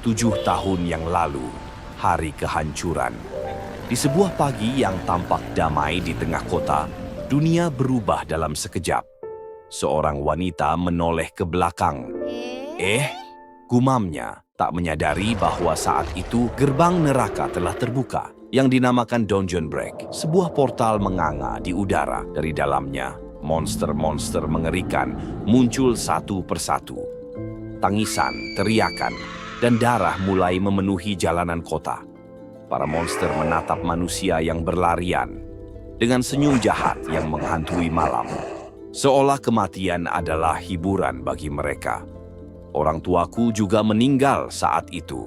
7 tahun yang lalu, hari kehancuran. Di sebuah pagi yang tampak damai di tengah kota, dunia berubah dalam sekejap. Seorang wanita menoleh ke belakang. Gumamnya, tak menyadari bahwa saat itu gerbang neraka telah terbuka, yang dinamakan Dungeon Break. Sebuah portal menganga di udara. Dari dalamnya, monster-monster mengerikan muncul satu persatu. Tangisan, teriakan, dan darah mulai memenuhi jalanan kota. Para monster menatap manusia yang berlarian dengan senyum jahat yang menghantui malam. Seolah kematian adalah hiburan bagi mereka. Orang tuaku juga meninggal saat itu.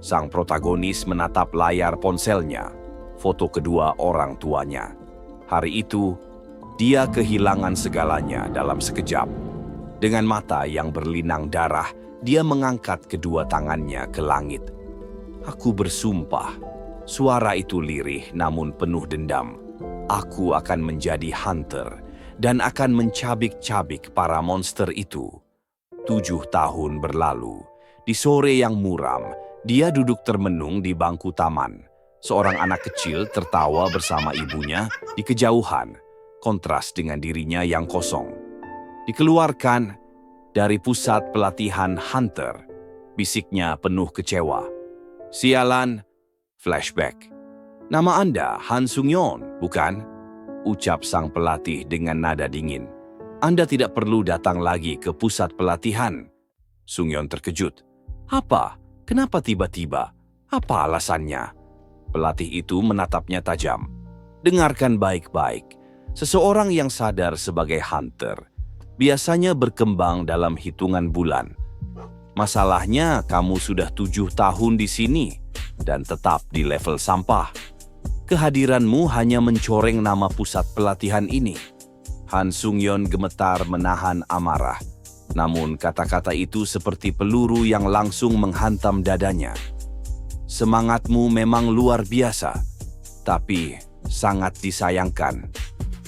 Sang protagonis menatap layar ponselnya, foto kedua orang tuanya. Hari itu, dia kehilangan segalanya dalam sekejap. Dengan mata yang berlinang darah, dia mengangkat kedua tangannya ke langit. Aku bersumpah, suara itu lirih namun penuh dendam. Aku akan menjadi hunter dan akan mencabik-cabik para monster itu. 7 tahun berlalu, di sore yang muram, dia duduk termenung di bangku taman. Seorang anak kecil tertawa bersama ibunya di kejauhan, kontras dengan dirinya yang kosong. Dikeluarkan dari pusat pelatihan hunter, bisiknya penuh kecewa. Sialan, flashback. Nama Anda Han Sung-yeon, bukan? Ucap sang pelatih dengan nada dingin. Anda tidak perlu datang lagi ke pusat pelatihan. Sung-yeon terkejut. Apa? Kenapa tiba-tiba? Apa alasannya? Pelatih itu menatapnya tajam. Dengarkan baik-baik. Seseorang yang sadar sebagai hunter biasanya berkembang dalam hitungan bulan. Masalahnya, kamu sudah 7 tahun di sini dan tetap di level sampah. Kehadiranmu hanya mencoreng nama pusat pelatihan ini. Han Sung-yeon gemetar menahan amarah. Namun kata-kata itu seperti peluru yang langsung menghantam dadanya. Semangatmu memang luar biasa, tapi sangat disayangkan.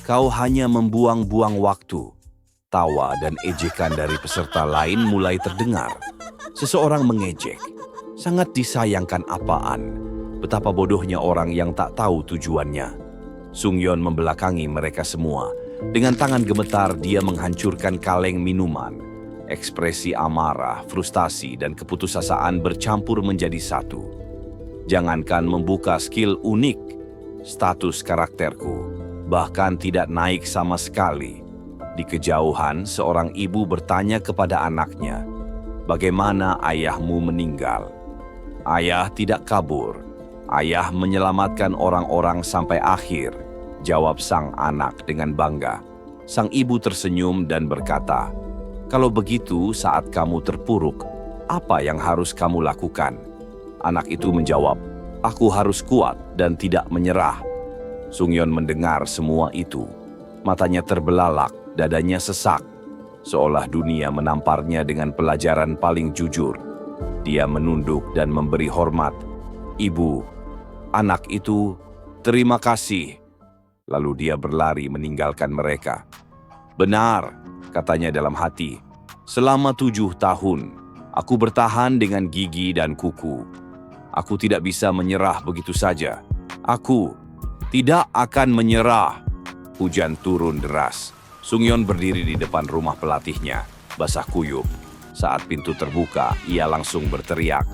Kau hanya membuang-buang waktu. Tawa dan ejekan dari peserta lain mulai terdengar. Seseorang mengejek. Sangat disayangkan apaan? Betapa bodohnya orang yang tak tahu tujuannya. Sung-yeon membelakangi mereka semua. Dengan tangan gemetar, dia menghancurkan kaleng minuman. Ekspresi amarah, frustasi, dan keputusasaan bercampur menjadi satu. Jangankan membuka skill unik, status karakterku bahkan tidak naik sama sekali. Di kejauhan, seorang ibu bertanya kepada anaknya, "Bagaimana ayahmu meninggal?" "Ayah tidak kabur. Ayah menyelamatkan orang-orang sampai akhir," jawab sang anak dengan bangga. Sang ibu tersenyum dan berkata, "Kalau begitu, saat kamu terpuruk, apa yang harus kamu lakukan?" Anak itu menjawab, "Aku harus kuat dan tidak menyerah." Sung-yeon mendengar semua itu. Matanya terbelalak, dadanya sesak, seolah dunia menamparnya dengan pelajaran paling jujur. Dia menunduk dan memberi hormat. "Ibu, anak itu, terima kasih." Lalu dia berlari meninggalkan mereka. "Benar," katanya dalam hati. "Selama 7 tahun, aku bertahan dengan gigi dan kuku. Aku tidak bisa menyerah begitu saja. Aku tidak akan menyerah." Hujan turun deras. Sung-yeon berdiri di depan rumah pelatihnya, basah kuyup. Saat pintu terbuka, ia langsung berteriak,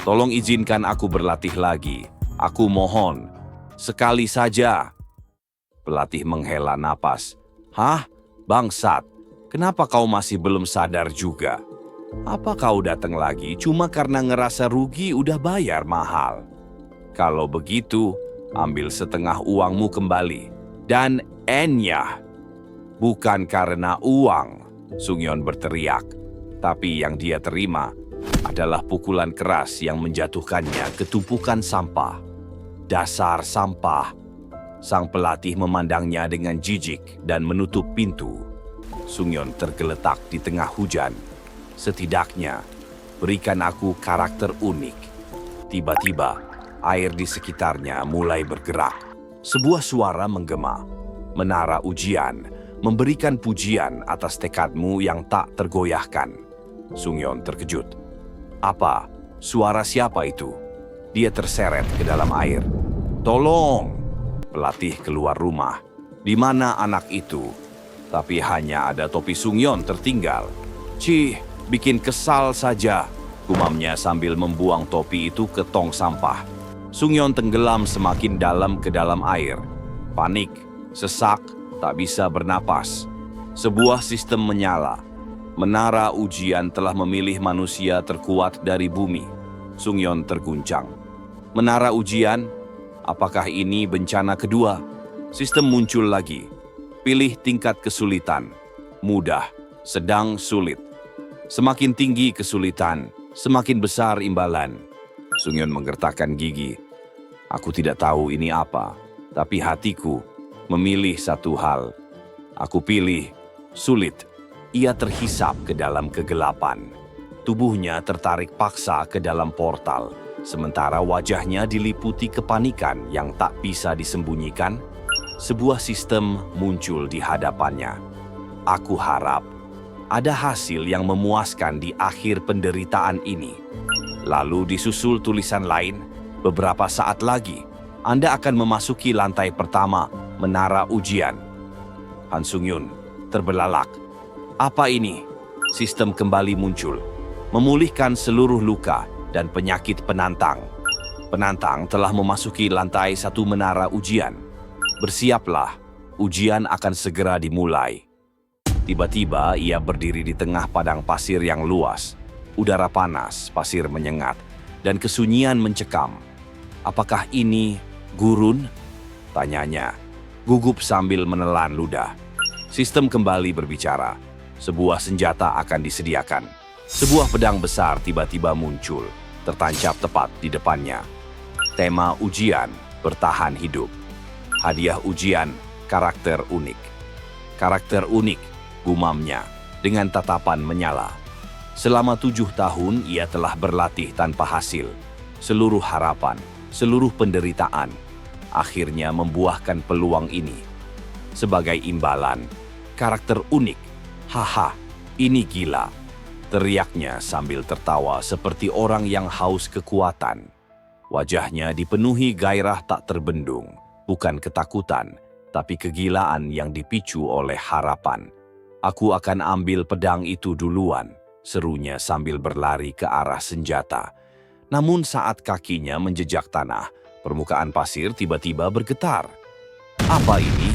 "Tolong izinkan aku berlatih lagi. Aku mohon, sekali saja." Pelatih menghela napas. "Hah? Bangsat, kenapa kau masih belum sadar juga? Apa kau datang lagi cuma karena ngerasa rugi udah bayar mahal? Kalau begitu, ambil setengah uangmu kembali. Dan enyah." "Bukan karena uang," Sung-yeon berteriak. Tapi yang dia terima adalah pukulan keras yang menjatuhkannya ke tumpukan sampah. "Dasar sampah." Sang pelatih memandangnya dengan jijik dan menutup pintu. Sung-yeon tergeletak di tengah hujan. "Setidaknya, berikan aku karakter unik." Tiba-tiba, air di sekitarnya mulai bergerak. Sebuah suara menggema. "Menara ujian, memberikan pujian atas tekadmu yang tak tergoyahkan." Sung-yeon terkejut. "Apa? Suara siapa itu? Dia terseret ke dalam air. Tolong! Pelatih keluar rumah. Di mana anak itu? Tapi hanya ada topi Sungyeon tertinggal. Cih, bikin kesal saja, gumamnya sambil membuang topi itu ke tong sampah. Sungyeon tenggelam semakin dalam ke dalam air. Panik, sesak, tak bisa bernapas. Sebuah sistem menyala. Menara ujian telah memilih manusia terkuat dari bumi. Sungyeon terguncang. Menara ujian? Apakah ini bencana kedua? Sistem muncul lagi. Pilih tingkat kesulitan. Mudah, sedang, sulit. Semakin tinggi kesulitan, semakin besar imbalan. Sungyeon menggertakkan gigi. Aku tidak tahu ini apa, tapi hatiku memilih satu hal. Aku pilih sulit. Ia terhisap ke dalam kegelapan. Tubuhnya tertarik paksa ke dalam portal, sementara wajahnya diliputi kepanikan yang tak bisa disembunyikan. Sebuah sistem muncul di hadapannya. Aku harap ada hasil yang memuaskan di akhir penderitaan ini. Lalu disusul tulisan lain, beberapa saat lagi, Anda akan memasuki lantai pertama menara ujian. Han Sungyeon terbelalak. Apa ini? Sistem kembali muncul, memulihkan seluruh luka dan penyakit penantang. Penantang telah memasuki lantai satu menara ujian. Bersiaplah, ujian akan segera dimulai. Tiba-tiba ia berdiri di tengah padang pasir yang luas. Udara panas, pasir menyengat, dan kesunyian mencekam. Apakah ini gurun? Tanyanya, gugup sambil menelan ludah. Sistem kembali berbicara. Sebuah senjata akan disediakan. Sebuah pedang besar tiba-tiba muncul, tertancap tepat di depannya. Tema ujian, bertahan hidup. Hadiah ujian, karakter unik. Karakter unik, gumamnya, dengan tatapan menyala. Selama 7 tahun ia telah berlatih tanpa hasil. Seluruh harapan, seluruh penderitaan, akhirnya membuahkan peluang ini. Sebagai imbalan, karakter unik. Haha, ini gila, teriaknya sambil tertawa seperti orang yang haus kekuatan. Wajahnya dipenuhi gairah tak terbendung, bukan ketakutan, tapi kegilaan yang dipicu oleh harapan. Aku akan ambil pedang itu duluan, serunya sambil berlari ke arah senjata. Namun saat kakinya menjejak tanah, permukaan pasir tiba-tiba bergetar. Apa ini?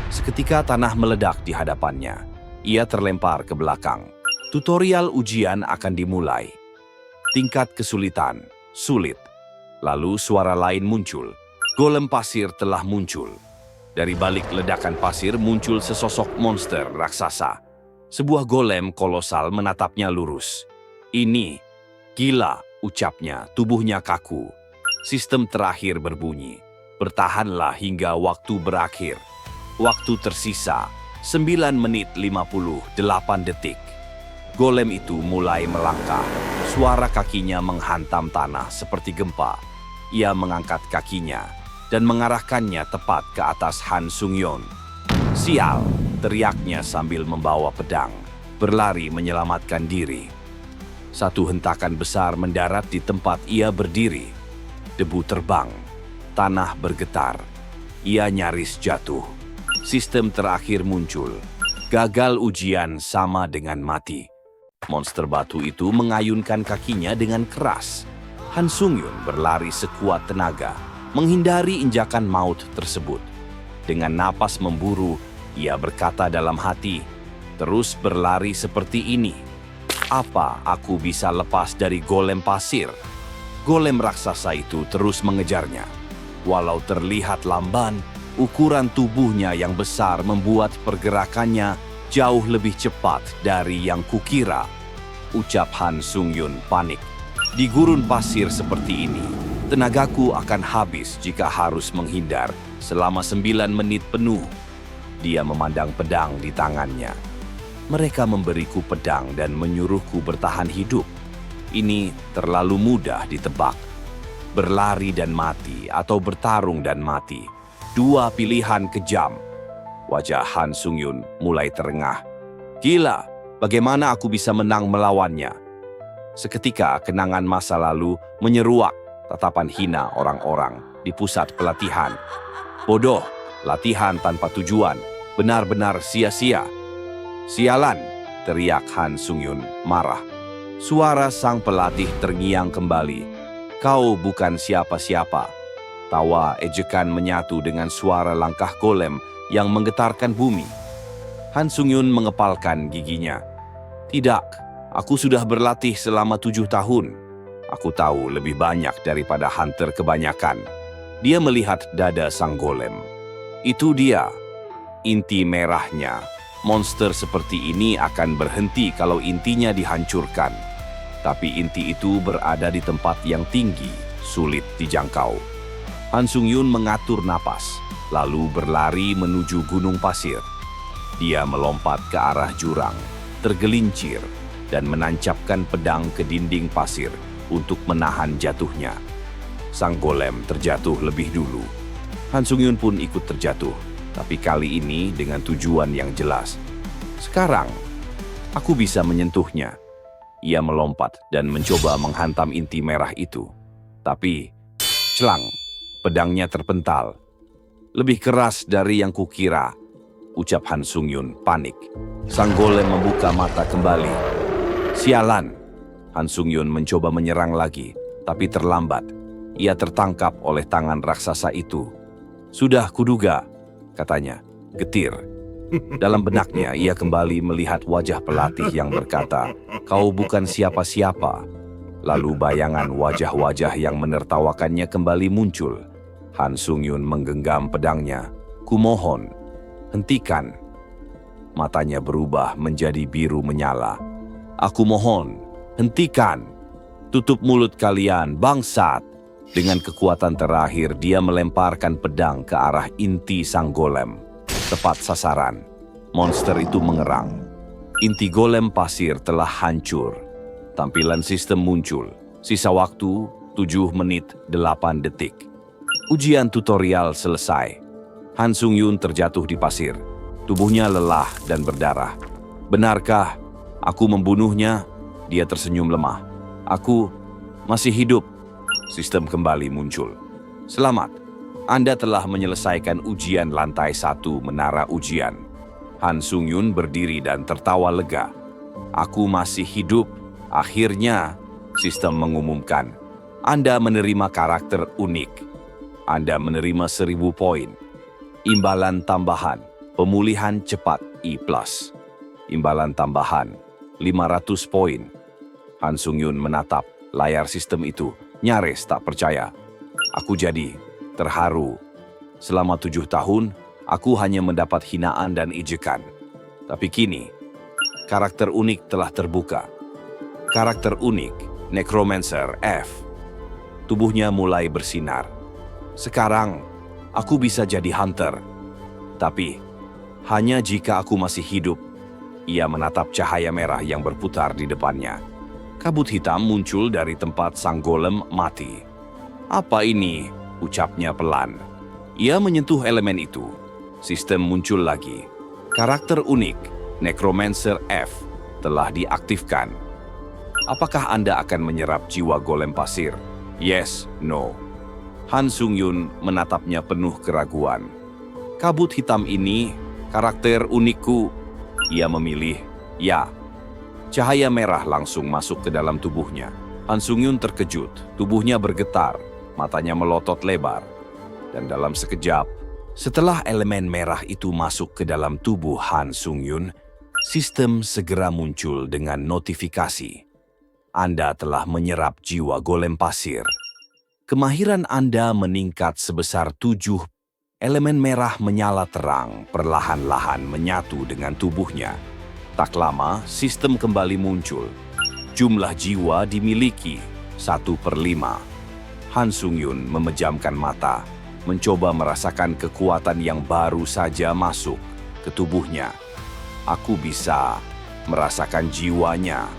Seketika tanah meledak di hadapannya. Ia terlempar ke belakang. Tutorial ujian akan dimulai. Tingkat kesulitan, sulit. Lalu suara lain muncul. Golem pasir telah muncul. Dari balik ledakan pasir muncul sesosok monster raksasa. Sebuah golem kolosal menatapnya lurus. Ini, gila, ucapnya, tubuhnya kaku. Sistem terakhir berbunyi. Bertahanlah hingga waktu berakhir. Waktu tersisa. 9 menit 58 detik. Golem itu mulai melangkah. Suara kakinya menghantam tanah seperti gempa. Ia mengangkat kakinya dan mengarahkannya tepat ke atas Han Sungyeon. Sial, teriaknya sambil membawa pedang, berlari menyelamatkan diri. Satu hentakan besar mendarat di tempat ia berdiri. Debu terbang, tanah bergetar. Ia nyaris jatuh. Sistem terakhir muncul. Gagal ujian sama dengan mati. Monster batu itu mengayunkan kakinya dengan keras. Han Sungyeon berlari sekuat tenaga, menghindari injakan maut tersebut. Dengan napas memburu, ia berkata dalam hati, terus berlari seperti ini. Apa aku bisa lepas dari golem pasir? Golem raksasa itu terus mengejarnya. Walau terlihat lamban, ukuran tubuhnya yang besar membuat pergerakannya jauh lebih cepat dari yang kukira. Ucap Han Sungyeon panik. Di gurun pasir seperti ini, tenagaku akan habis jika harus menghindar selama 9 menit penuh. Dia memandang pedang di tangannya. Mereka memberiku pedang dan menyuruhku bertahan hidup. Ini terlalu mudah ditebak. Berlari dan mati atau bertarung dan mati. Dua pilihan kejam. Wajah Han Sungyeon mulai terengah. Gila, bagaimana aku bisa menang melawannya? Seketika kenangan masa lalu menyeruak tatapan hina orang-orang di pusat pelatihan. Bodoh, latihan tanpa tujuan, benar-benar sia-sia. Sialan, teriak Han Sung-yun marah. Suara sang pelatih terngiang kembali. Kau bukan siapa-siapa. Tawa ejekan menyatu dengan suara langkah golem yang menggetarkan bumi. Han Sung-yun mengepalkan giginya. Tidak, aku sudah berlatih selama 7 tahun. Aku tahu lebih banyak daripada hunter kebanyakan. Dia melihat dada sang golem. Itu dia, inti merahnya. Monster seperti ini akan berhenti kalau intinya dihancurkan. Tapi inti itu berada di tempat yang tinggi, sulit dijangkau. Han Sung-yun mengatur napas, lalu berlari menuju gunung pasir. Dia melompat ke arah jurang, tergelincir, dan menancapkan pedang ke dinding pasir untuk menahan jatuhnya. Sang golem terjatuh lebih dulu. Han Sung-yun pun ikut terjatuh, tapi kali ini dengan tujuan yang jelas. Sekarang, aku bisa menyentuhnya. Ia melompat dan mencoba menghantam inti merah itu. Tapi, celang, pedangnya terpental. Lebih keras dari yang kukira, ucap Han Sung-yun panik. Sang golem membuka mata kembali. Sialan, Han Sung-yun mencoba menyerang lagi, tapi terlambat. Ia tertangkap oleh tangan raksasa itu. Sudah kuduga, katanya, getir. Dalam benaknya, ia kembali melihat wajah pelatih yang berkata, kau bukan siapa-siapa. Lalu bayangan wajah-wajah yang menertawakannya kembali muncul. Han Sung-yun menggenggam pedangnya. Kumohon, hentikan. Matanya berubah menjadi biru menyala. Aku mohon, hentikan. Tutup mulut kalian, bangsat. Dengan kekuatan terakhir, dia melemparkan pedang ke arah inti sang golem. Tepat sasaran. Monster itu mengerang. Inti golem pasir telah hancur. Tampilan sistem muncul. Sisa waktu 7 menit 8 detik. Ujian tutorial selesai. Han Sung-yun terjatuh di pasir. Tubuhnya lelah dan berdarah. Benarkah aku membunuhnya? Dia tersenyum lemah. Aku masih hidup. Sistem kembali muncul. Selamat, Anda telah menyelesaikan ujian lantai 1 menara ujian. Han Sung-yun berdiri dan tertawa lega. Aku masih hidup. Akhirnya, sistem mengumumkan. Anda menerima karakter unik. Anda menerima 1000 poin. Imbalan tambahan, pemulihan cepat I+. Imbalan tambahan, 500 poin. Han Sung-yun menatap layar sistem itu, nyaris tak percaya. Aku jadi terharu. Selama 7 tahun, aku hanya mendapat hinaan dan ejekan. Tapi kini, karakter unik telah terbuka. Karakter unik, Necromancer F. Tubuhnya mulai bersinar. Sekarang, aku bisa jadi hunter. Tapi, hanya jika aku masih hidup. Ia menatap cahaya merah yang berputar di depannya. Kabut hitam muncul dari tempat sang golem mati. Apa ini? Ucapnya pelan. Ia menyentuh elemen itu. Sistem muncul lagi. Karakter unik, Necromancer F, telah diaktifkan. Apakah Anda akan menyerap jiwa golem pasir? Yes, no. Han Sung-yun menatapnya penuh keraguan. Kabut hitam ini, karakter unikku. Ia memilih, ya. Cahaya merah langsung masuk ke dalam tubuhnya. Han Sung-yun terkejut, tubuhnya bergetar, matanya melotot lebar. Dan dalam sekejap, setelah elemen merah itu masuk ke dalam tubuh Han Sung-yun, sistem segera muncul dengan notifikasi. Anda telah menyerap jiwa golem pasir. Kemahiran Anda meningkat sebesar 7. Elemen merah menyala terang, perlahan-lahan menyatu dengan tubuhnya. Tak lama, sistem kembali muncul. Jumlah jiwa dimiliki 1/5. Han Sung-yun memejamkan mata, mencoba merasakan kekuatan yang baru saja masuk ke tubuhnya. Aku bisa merasakan jiwanya.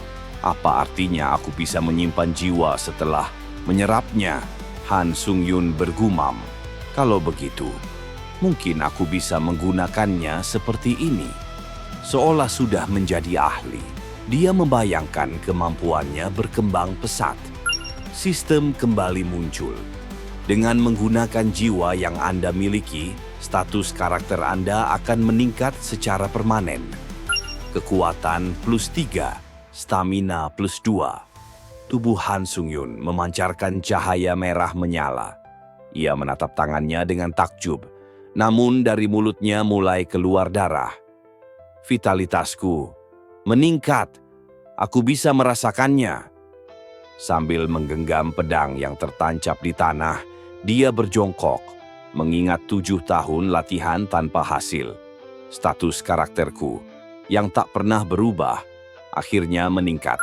Apa artinya aku bisa menyimpan jiwa setelah menyerapnya? Han Sung-yun bergumam. Kalau begitu, mungkin aku bisa menggunakannya seperti ini. Seolah sudah menjadi ahli. Dia membayangkan kemampuannya berkembang pesat. Sistem kembali muncul. Dengan menggunakan jiwa yang Anda miliki, status karakter Anda akan meningkat secara permanen. Kekuatan +3, stamina +2. Tubuh Han Sung-yun memancarkan cahaya merah menyala. Ia menatap tangannya dengan takjub, namun dari mulutnya mulai keluar darah. Vitalitasku meningkat. Aku bisa merasakannya. Sambil menggenggam pedang yang tertancap di tanah, dia berjongkok, mengingat 7 tahun latihan tanpa hasil. Status karakterku yang tak pernah berubah akhirnya meningkat.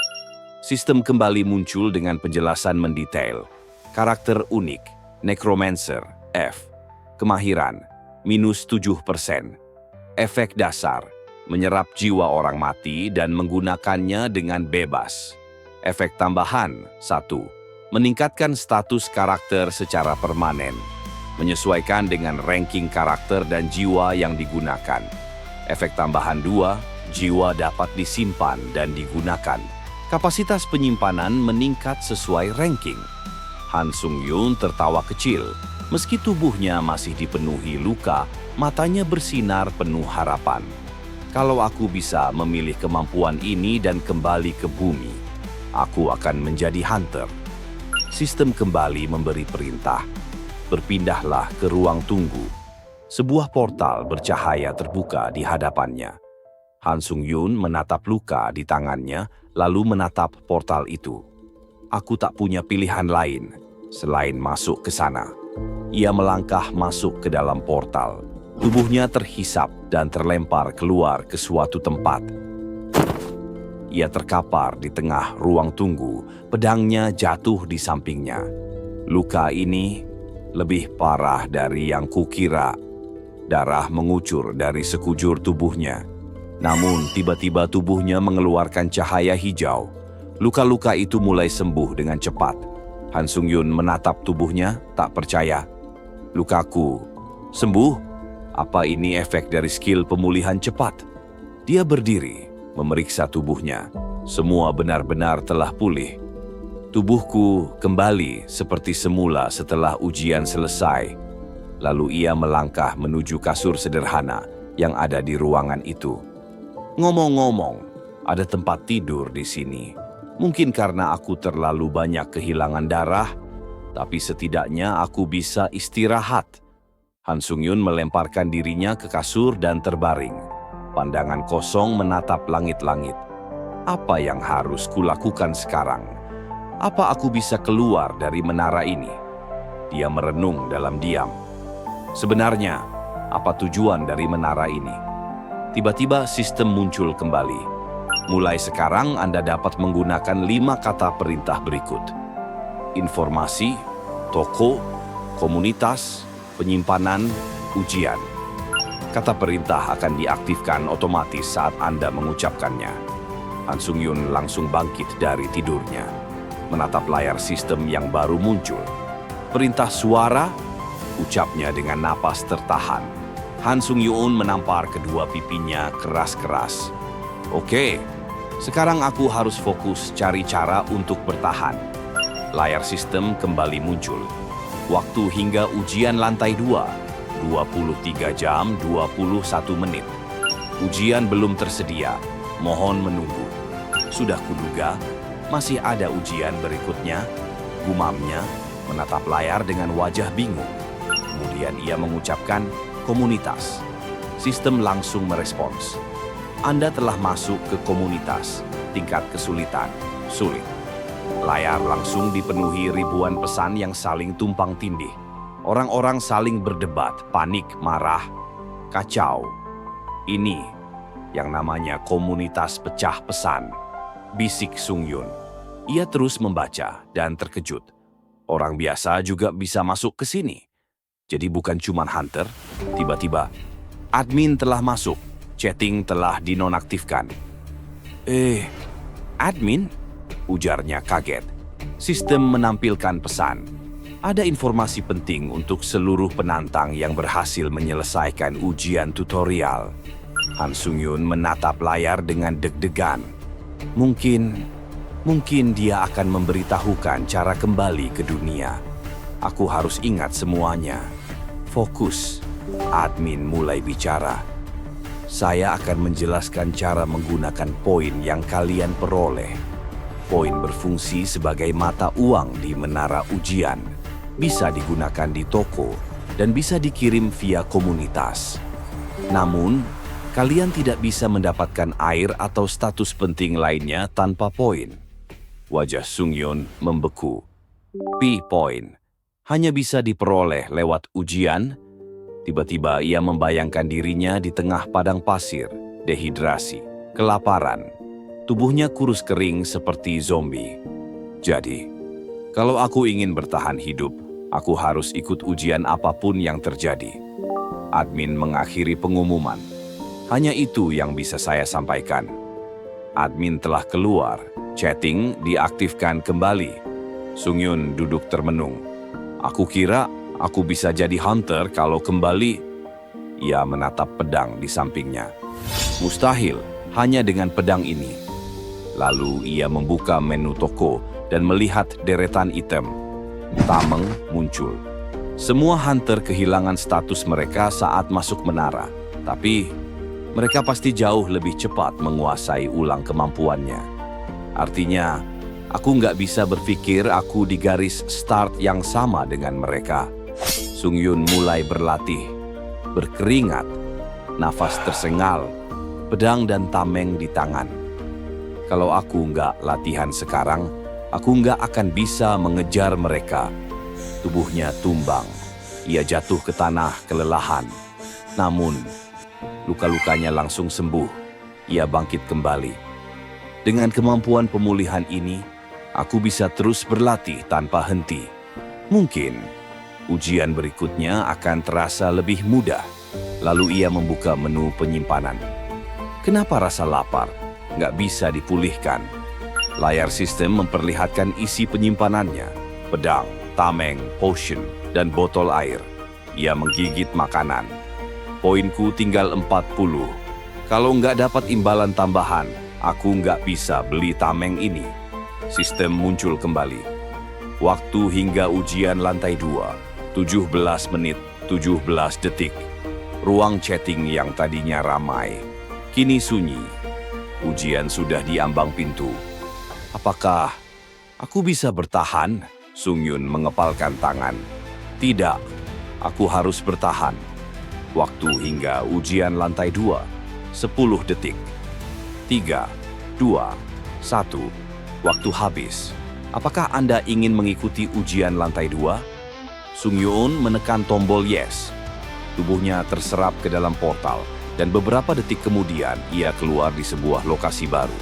Sistem kembali muncul dengan penjelasan mendetail. Karakter unik, Necromancer, F. Kemahiran, -7%. Efek dasar, menyerap jiwa orang mati dan menggunakannya dengan bebas. Efek tambahan, 1. Meningkatkan status karakter secara permanen, menyesuaikan dengan ranking karakter dan jiwa yang digunakan. Efek tambahan 2, jiwa dapat disimpan dan digunakan. Kapasitas penyimpanan meningkat sesuai ranking. Han Sung-yun tertawa kecil. Meski tubuhnya masih dipenuhi luka, matanya bersinar penuh harapan. Kalau aku bisa memilih kemampuan ini dan kembali ke bumi, aku akan menjadi hunter. Sistem kembali memberi perintah. Berpindahlah ke ruang tunggu. Sebuah portal bercahaya terbuka di hadapannya. Han Sung-yun menatap luka di tangannya, lalu menatap portal itu. Aku tak punya pilihan lain selain masuk ke sana. Ia melangkah masuk ke dalam portal. Tubuhnya terhisap dan terlempar keluar ke suatu tempat. Ia terkapar di tengah ruang tunggu, pedangnya jatuh di sampingnya. Luka ini lebih parah dari yang kukira. Darah mengucur dari sekujur tubuhnya. Namun tiba-tiba tubuhnya mengeluarkan cahaya hijau. Luka-luka itu mulai sembuh dengan cepat. Han Sung-yun menatap tubuhnya, tak percaya. Lukaku sembuh? Apa ini efek dari skill pemulihan cepat? Dia berdiri, memeriksa tubuhnya. Semua benar-benar telah pulih. Tubuhku kembali seperti semula setelah ujian selesai. Lalu ia melangkah menuju kasur sederhana yang ada di ruangan itu. Ngomong-ngomong, ada tempat tidur di sini. Mungkin karena aku terlalu banyak kehilangan darah, tapi setidaknya aku bisa istirahat. Han Sung-yun melemparkan dirinya ke kasur dan terbaring. Pandangan kosong menatap langit-langit. Apa yang harus kulakukan sekarang? Apa aku bisa keluar dari menara ini? Dia merenung dalam diam. Sebenarnya, apa tujuan dari menara ini? Tiba-tiba sistem muncul kembali. Mulai sekarang Anda dapat menggunakan 5 kata perintah berikut. Informasi, toko, komunitas, penyimpanan, ujian. Kata perintah akan diaktifkan otomatis saat Anda mengucapkannya. Han Sung-yun langsung bangkit dari tidurnya, menatap layar sistem yang baru muncul. Perintah suara, ucapnya dengan napas tertahan. Han Sung-yun menampar kedua pipinya keras-keras. Oke, sekarang aku harus fokus cari cara untuk bertahan. Layar sistem kembali muncul. Waktu hingga ujian lantai 2, 23 jam 21 menit. Ujian belum tersedia, mohon menunggu. Sudah kuduga, masih ada ujian berikutnya. Gumamnya menatap layar dengan wajah bingung. Kemudian ia mengucapkan, komunitas. Sistem langsung merespons. Anda telah masuk ke komunitas. Tingkat kesulitan, sulit. Layar langsung dipenuhi ribuan pesan yang saling tumpang tindih. Orang-orang saling berdebat, panik, marah, kacau. Ini yang namanya komunitas pecah pesan. Bisik Sung-yun. Ia terus membaca dan terkejut. Orang biasa juga bisa masuk ke sini. Jadi bukan cuma hunter, tiba-tiba admin telah masuk, chatting telah dinonaktifkan. Admin? Ujarnya kaget. Sistem menampilkan pesan. Ada informasi penting untuk seluruh penantang yang berhasil menyelesaikan ujian tutorial. Han Sung-yun menatap layar dengan deg-degan. Mungkin dia akan memberitahukan cara kembali ke dunia. Aku harus ingat semuanya. Fokus. Admin mulai bicara. Saya akan menjelaskan cara menggunakan poin yang kalian peroleh. Poin berfungsi sebagai mata uang di menara ujian. Bisa digunakan di toko dan bisa dikirim via komunitas. Namun, kalian tidak bisa mendapatkan air atau status penting lainnya tanpa poin. Wajah Sung-yun membeku. Poin hanya bisa diperoleh lewat ujian. Tiba-tiba ia membayangkan dirinya di tengah padang pasir, dehidrasi, kelaparan. Tubuhnya kurus kering seperti zombie. Jadi, kalau aku ingin bertahan hidup, aku harus ikut ujian apapun yang terjadi. Admin mengakhiri pengumuman. Hanya itu yang bisa saya sampaikan. Admin telah keluar. Chatting diaktifkan kembali. Sung-yun duduk termenung. Aku kira aku bisa jadi hunter kalau kembali. Ia menatap pedang di sampingnya. Mustahil, hanya dengan pedang ini. Lalu ia membuka menu toko dan melihat deretan item. Tameng muncul. Semua hunter kehilangan status mereka saat masuk menara. Tapi mereka pasti jauh lebih cepat menguasai ulang kemampuannya. Artinya, aku nggak bisa berpikir aku di garis start yang sama dengan mereka. Sung-yun mulai berlatih, berkeringat, nafas tersengal, pedang dan tameng di tangan. Kalau aku nggak latihan sekarang, aku nggak akan bisa mengejar mereka. Tubuhnya tumbang, ia jatuh ke tanah kelelahan. Namun, luka-lukanya langsung sembuh, ia bangkit kembali. Dengan kemampuan pemulihan ini, aku bisa terus berlatih tanpa henti. Mungkin ujian berikutnya akan terasa lebih mudah. Lalu ia membuka menu penyimpanan. Kenapa rasa lapar nggak bisa dipulihkan? Layar sistem memperlihatkan isi penyimpanannya. Pedang, tameng, potion, dan botol air. Ia menggigit makanan. Poinku tinggal 40. Kalau nggak dapat imbalan tambahan, aku nggak bisa beli tameng ini. Sistem muncul kembali. Waktu hingga ujian lantai 2, 17 menit, 17 detik. Ruang chatting yang tadinya ramai, kini sunyi. Ujian sudah di ambang pintu. Apakah aku bisa bertahan? Sung-yun mengepalkan tangan. Tidak, aku harus bertahan. Waktu hingga ujian lantai 2, 10 detik. 3, 2, 1. Waktu habis. Apakah Anda ingin mengikuti ujian lantai 2? Sung-yun menekan tombol yes. Tubuhnya terserap ke dalam portal, dan beberapa detik kemudian ia keluar di sebuah lokasi baru.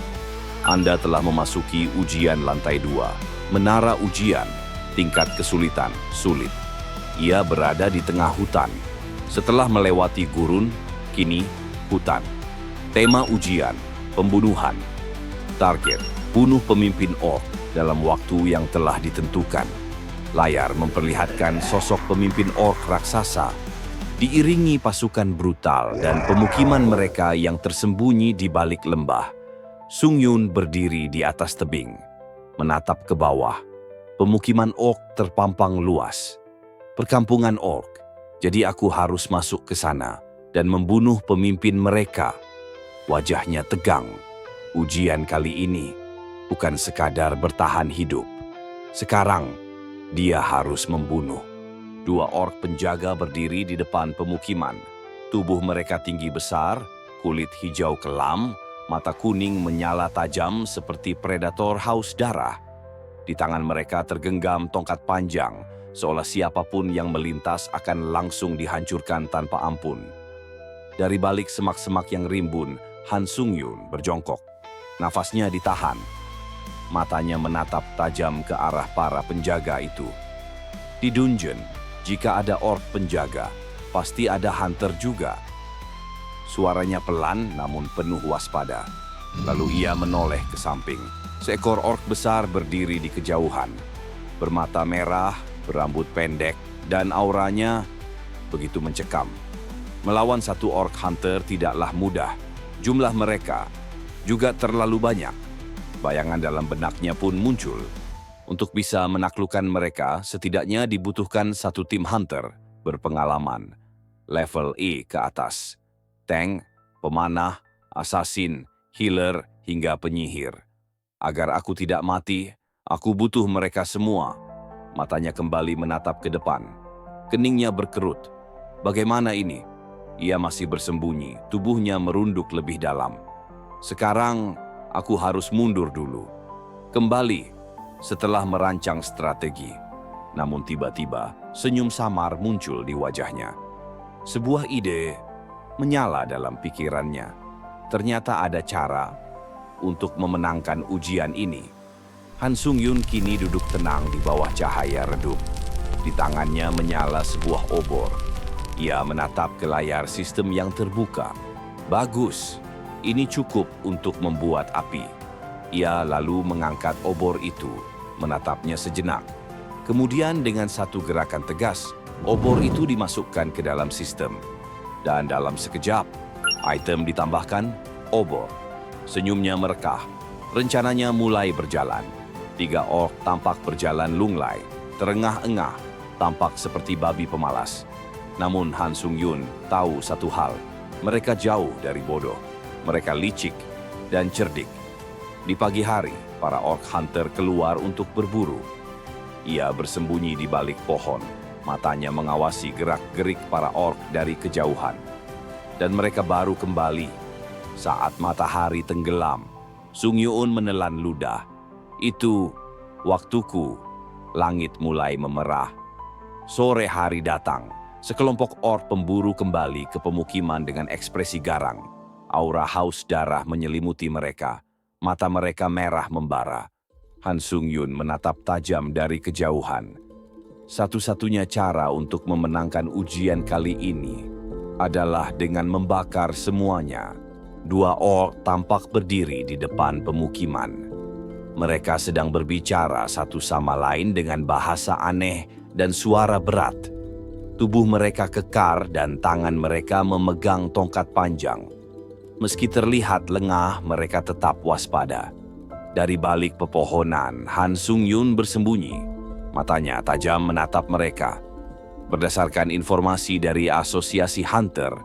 Anda telah memasuki ujian lantai 2. Menara ujian, tingkat kesulitan, sulit. Ia berada di tengah hutan. Setelah melewati gurun, kini hutan. Tema ujian, pembunuhan. Target, bunuh pemimpin orc dalam waktu yang telah ditentukan. Layar memperlihatkan sosok pemimpin orc raksasa, diiringi pasukan brutal dan pemukiman mereka yang tersembunyi di balik lembah. Sung-yun berdiri di atas tebing, menatap ke bawah. Pemukiman orc terpampang luas. Perkampungan orc, jadi aku harus masuk ke sana dan membunuh pemimpin mereka. Wajahnya tegang. Ujian kali ini bukan sekadar bertahan hidup. Sekarang, dia harus membunuh. 2 orc penjaga berdiri di depan pemukiman. Tubuh mereka tinggi besar, kulit hijau kelam, mata kuning menyala tajam seperti predator haus darah. Di tangan mereka tergenggam tongkat panjang, seolah siapapun yang melintas akan langsung dihancurkan tanpa ampun. Dari balik semak-semak yang rimbun, Han Sung-yun berjongkok. Nafasnya ditahan. Matanya menatap tajam ke arah para penjaga itu. Di dungeon, jika ada orc penjaga, pasti ada hunter juga. Suaranya pelan namun penuh waspada. Lalu ia menoleh ke samping. Seekor orc besar berdiri di kejauhan. Bermata merah, berambut pendek, dan auranya begitu mencekam. Melawan satu orc hunter tidaklah mudah. Jumlah mereka juga terlalu banyak. Bayangan dalam benaknya pun muncul. Untuk bisa menaklukkan mereka, setidaknya dibutuhkan satu tim hunter berpengalaman, level E ke atas. Tank, pemanah, assassin, healer, hingga penyihir. Agar aku tidak mati, aku butuh mereka semua. Matanya kembali menatap ke depan. Keningnya berkerut. Bagaimana ini? Ia masih bersembunyi, tubuhnya merunduk lebih dalam. Sekarang, aku harus mundur dulu. Kembali, setelah merancang strategi. Namun tiba-tiba, senyum samar muncul di wajahnya. Sebuah ide menyala dalam pikirannya. Ternyata ada cara untuk memenangkan ujian ini. Han Sung-yun kini duduk tenang di bawah cahaya redup. Di tangannya menyala sebuah obor. Ia menatap ke layar sistem yang terbuka. Bagus, ini cukup untuk membuat api. Ia lalu mengangkat obor itu, menatapnya sejenak. Kemudian dengan satu gerakan tegas, obor itu dimasukkan ke dalam sistem. Dan dalam sekejap, item ditambahkan, obor. Senyumnya merekah. Rencananya mulai berjalan. 3 orc tampak berjalan lunglai, terengah-engah, tampak seperti babi pemalas. Namun Han Sung-yun tahu satu hal, mereka jauh dari bodoh. Mereka licik dan cerdik. Di pagi hari, para orc hunter keluar untuk berburu. Ia bersembunyi di balik pohon, matanya mengawasi gerak-gerik para orc dari kejauhan. Dan mereka baru kembali saat matahari tenggelam. Sung Yuun menelan ludah. Itu waktuku. Langit mulai memerah. Sore hari datang. Sekelompok orc pemburu kembali ke pemukiman dengan ekspresi garang. Aura haus darah menyelimuti mereka. Mata mereka merah membara. Han Sung-yun menatap tajam dari kejauhan. Satu-satunya cara untuk memenangkan ujian kali ini adalah dengan membakar semuanya. 2 orc tampak berdiri di depan pemukiman. Mereka sedang berbicara satu sama lain dengan bahasa aneh dan suara berat. Tubuh mereka kekar dan tangan mereka memegang tongkat panjang. Meski terlihat lengah, mereka tetap waspada. Dari balik pepohonan, Han Sung-yun bersembunyi. Matanya tajam menatap mereka. Berdasarkan informasi dari Asosiasi Hunter,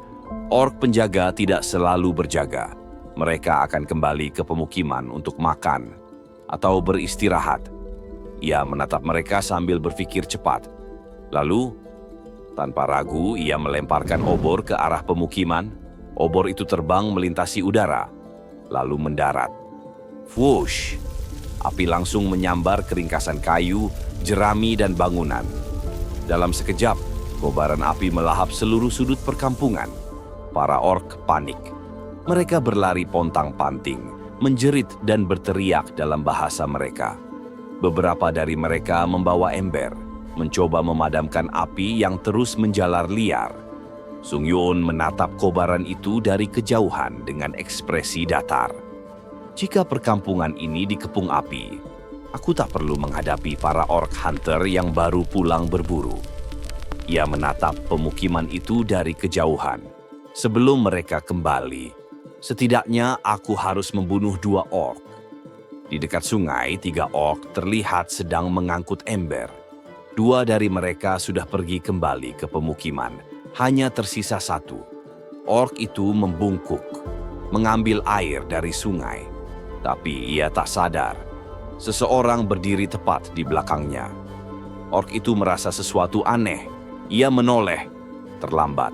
orc penjaga tidak selalu berjaga. Mereka akan kembali ke pemukiman untuk makan atau beristirahat. Ia menatap mereka sambil berpikir cepat. Lalu, tanpa ragu, ia melemparkan obor ke arah pemukiman. Obor itu terbang melintasi udara, lalu mendarat. Whoosh! Api langsung menyambar ke ringkasan kayu, jerami, dan bangunan. Dalam sekejap, kobaran api melahap seluruh sudut perkampungan. Para orc panik. Mereka berlari pontang-panting, menjerit dan berteriak dalam bahasa mereka. Beberapa dari mereka membawa ember, mencoba memadamkan api yang terus menjalar liar. Sung Yuun menatap kobaran itu dari kejauhan dengan ekspresi datar. Jika perkampungan ini dikepung api, aku tak perlu menghadapi para orc hunter yang baru pulang berburu. Ia menatap pemukiman itu dari kejauhan. Sebelum mereka kembali, setidaknya aku harus membunuh 2 orc. Di dekat sungai, 3 orc terlihat sedang mengangkut ember. 2 dari mereka sudah pergi kembali ke pemukiman. Hanya tersisa 1. Orc itu membungkuk, mengambil air dari sungai. Tapi ia tak sadar. Seseorang berdiri tepat di belakangnya. Orc itu merasa sesuatu aneh. Ia menoleh. Terlambat.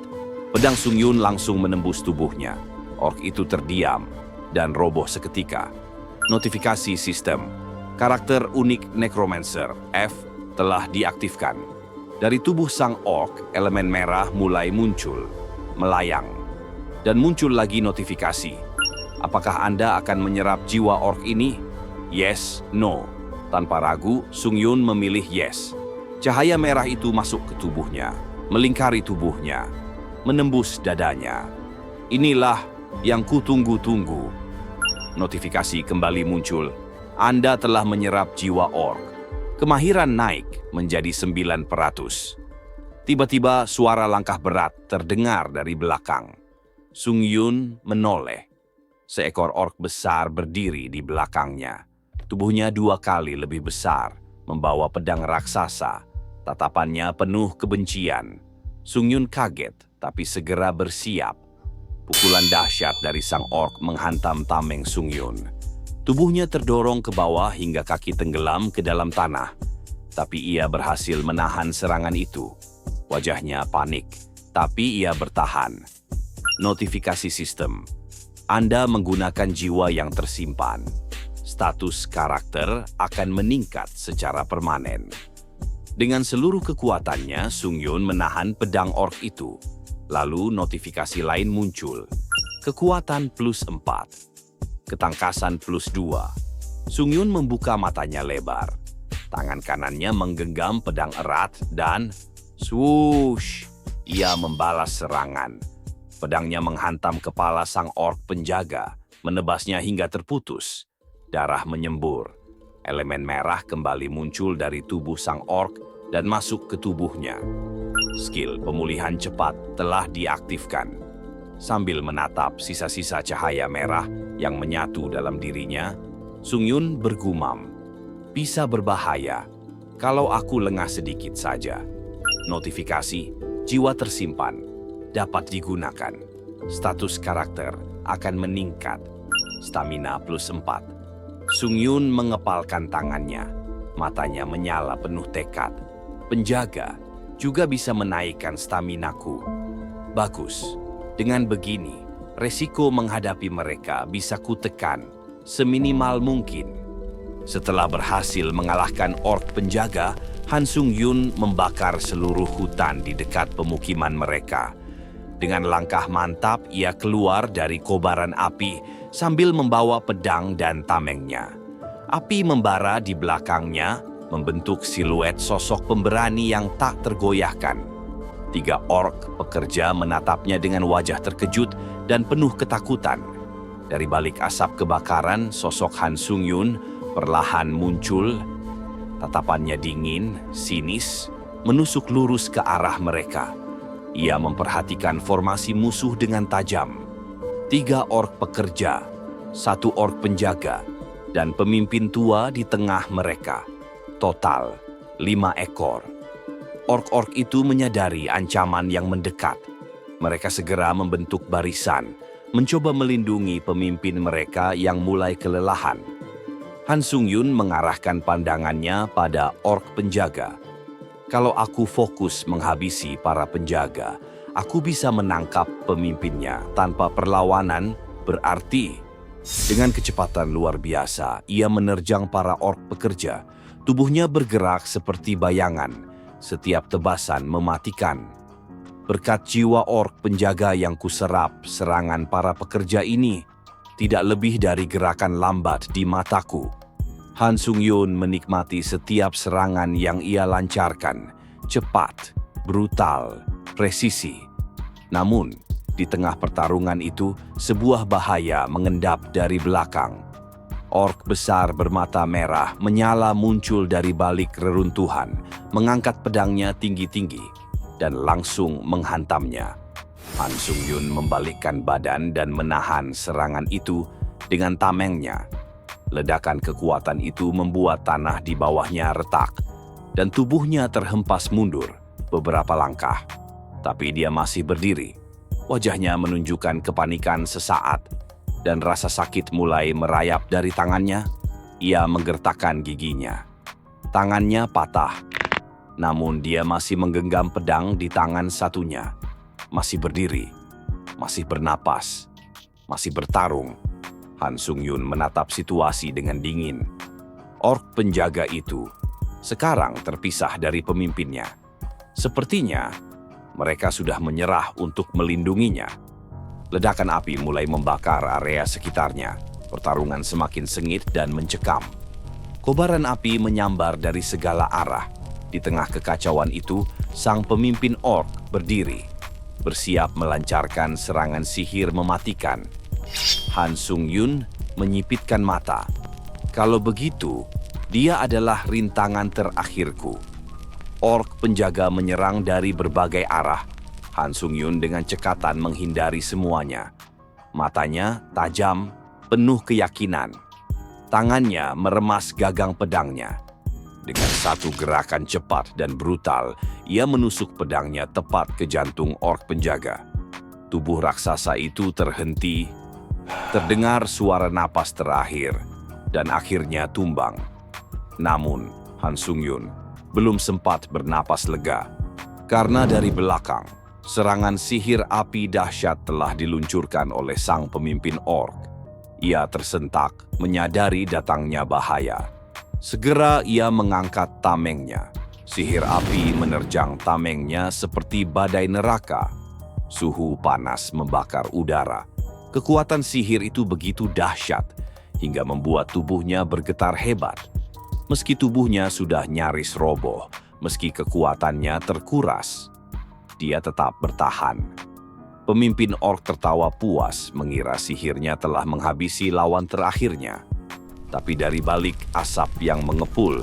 Pedang Sung Yuun langsung menembus tubuhnya. Orc itu terdiam dan roboh seketika. Notifikasi sistem. Karakter unik Necromancer F telah diaktifkan. Dari tubuh sang orc, elemen merah mulai muncul, melayang. Dan muncul lagi notifikasi. Apakah Anda akan menyerap jiwa orc ini? Yes, no. Tanpa ragu, Sung Yuun memilih yes. Cahaya merah itu masuk ke tubuhnya, melingkari tubuhnya, menembus dadanya. Inilah yang kutunggu-tunggu. Notifikasi kembali muncul. Anda telah menyerap jiwa orc. Kemahiran naik menjadi 9%. Tiba-tiba suara langkah berat terdengar dari belakang. Sung Yuun menoleh. Seekor orc besar berdiri di belakangnya. Tubuhnya 2 kali lebih besar, membawa pedang raksasa. Tatapannya penuh kebencian. Sung Yun kaget, tapi segera bersiap. Pukulan dahsyat dari sang orc menghantam tameng Sung Yun. Tubuhnya terdorong ke bawah hingga kaki tenggelam ke dalam tanah. Tapi ia berhasil menahan serangan itu. Wajahnya panik, tapi ia bertahan. Notifikasi sistem. Anda menggunakan jiwa yang tersimpan. Status karakter akan meningkat secara permanen. Dengan seluruh kekuatannya, Sung Yun menahan pedang orc itu. Lalu notifikasi lain muncul. Kekuatan +4. Ketangkasan +2. Sung Yun membuka matanya lebar. Tangan kanannya menggenggam pedang erat dan swoosh, ia membalas serangan. Pedangnya menghantam kepala sang orc penjaga, menebasnya hingga terputus. Darah menyembur. Elemen merah kembali muncul dari tubuh sang orc dan masuk ke tubuhnya. Skill pemulihan cepat telah diaktifkan. Sambil menatap sisa-sisa cahaya merah yang menyatu dalam dirinya, Sung Yun bergumam, "Bisa berbahaya kalau aku lengah sedikit saja." Notifikasi, jiwa tersimpan, dapat digunakan. Status karakter akan meningkat. Stamina +4. Sung Yun mengepalkan tangannya. Matanya menyala penuh tekad. Penjaga juga bisa menaikkan staminaku. Bagus. Dengan begini, resiko menghadapi mereka bisa kutekan seminimal mungkin. Setelah berhasil mengalahkan orc penjaga, Han Sung Yun membakar seluruh hutan di dekat pemukiman mereka. Dengan langkah mantap, ia keluar dari kobaran api sambil membawa pedang dan tamengnya. Api membara di belakangnya, membentuk siluet sosok pemberani yang tak tergoyahkan. 3 orc pekerja menatapnya dengan wajah terkejut dan penuh ketakutan. Dari balik asap kebakaran, sosok Han Sung Yun perlahan muncul. Tatapannya dingin, sinis, menusuk lurus ke arah mereka. Ia memperhatikan formasi musuh dengan tajam. 3 orc pekerja, 1 orc penjaga, dan pemimpin tua di tengah mereka. Total 5 ekor. Orc-orc itu menyadari ancaman yang mendekat. Mereka segera membentuk barisan, mencoba melindungi pemimpin mereka yang mulai kelelahan. Han Sung Yun mengarahkan pandangannya pada orc penjaga. Kalau aku fokus menghabisi para penjaga, aku bisa menangkap pemimpinnya tanpa perlawanan berarti. Dengan kecepatan luar biasa, ia menerjang para orc pekerja. Tubuhnya bergerak seperti bayangan, setiap tebasan mematikan. Berkat jiwa orc penjaga yang kuserap, serangan para pekerja ini tidak lebih dari gerakan lambat di mataku. Han Sung Yun menikmati setiap serangan yang ia lancarkan, cepat, brutal, presisi. Namun, di tengah pertarungan itu, sebuah bahaya mengendap dari belakang. Orc besar bermata merah menyala muncul dari balik reruntuhan, mengangkat pedangnya tinggi-tinggi, dan langsung menghantamnya. Han Sung Yun membalikkan badan dan menahan serangan itu dengan tamengnya. Ledakan kekuatan itu membuat tanah di bawahnya retak, dan tubuhnya terhempas mundur beberapa langkah. Tapi dia masih berdiri. Wajahnya menunjukkan kepanikan sesaat, dan rasa sakit mulai merayap dari tangannya. Ia menggertakkan giginya. Tangannya patah, namun dia masih menggenggam pedang di tangan satunya. Masih berdiri, masih bernapas, masih bertarung. Han Sung Yun menatap situasi dengan dingin. Orc penjaga itu sekarang terpisah dari pemimpinnya. Sepertinya mereka sudah menyerah untuk melindunginya. Ledakan api mulai membakar area sekitarnya. Pertarungan semakin sengit dan mencekam. Kobaran api menyambar dari segala arah. Di tengah kekacauan itu, sang pemimpin orc berdiri, bersiap melancarkan serangan sihir mematikan. Han Sung Yun menyipitkan mata. Kalau begitu, dia adalah rintangan terakhirku. Orc penjaga menyerang dari berbagai arah. Han Sung Yun dengan cekatan menghindari semuanya. Matanya tajam, penuh keyakinan. Tangannya meremas gagang pedangnya. Dengan satu gerakan cepat dan brutal, ia menusuk pedangnya tepat ke jantung ork penjaga. Tubuh raksasa itu terhenti, terdengar suara napas terakhir, dan akhirnya tumbang. Namun, Han Sung-yun belum sempat bernapas lega. Karena dari belakang, serangan sihir api dahsyat telah diluncurkan oleh sang pemimpin ork. Ia tersentak, menyadari datangnya bahaya. Segera ia mengangkat tamengnya. Sihir api menerjang tamengnya seperti badai neraka. Suhu panas membakar udara. Kekuatan sihir itu begitu dahsyat hingga membuat tubuhnya bergetar hebat. Meski tubuhnya sudah nyaris roboh, meski kekuatannya terkuras, dia tetap bertahan. Pemimpin ork tertawa puas mengira sihirnya telah menghabisi lawan terakhirnya. Tapi dari balik asap yang mengepul,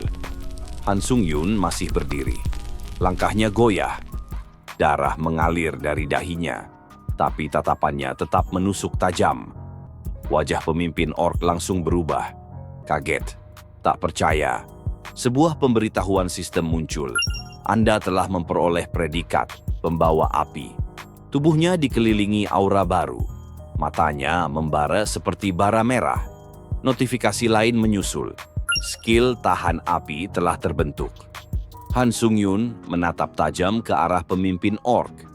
Han Sung-yun masih berdiri. Langkahnya goyah, darah mengalir dari dahinya, tapi tatapannya tetap menusuk tajam. Wajah pemimpin ork langsung berubah. Kaget, tak percaya. Sebuah pemberitahuan sistem muncul. Anda telah memperoleh predikat pembawa api. Tubuhnya dikelilingi aura baru. Matanya membara seperti bara merah. Notifikasi lain menyusul. Skill tahan api telah terbentuk. Han Sung-yun menatap tajam ke arah pemimpin ork.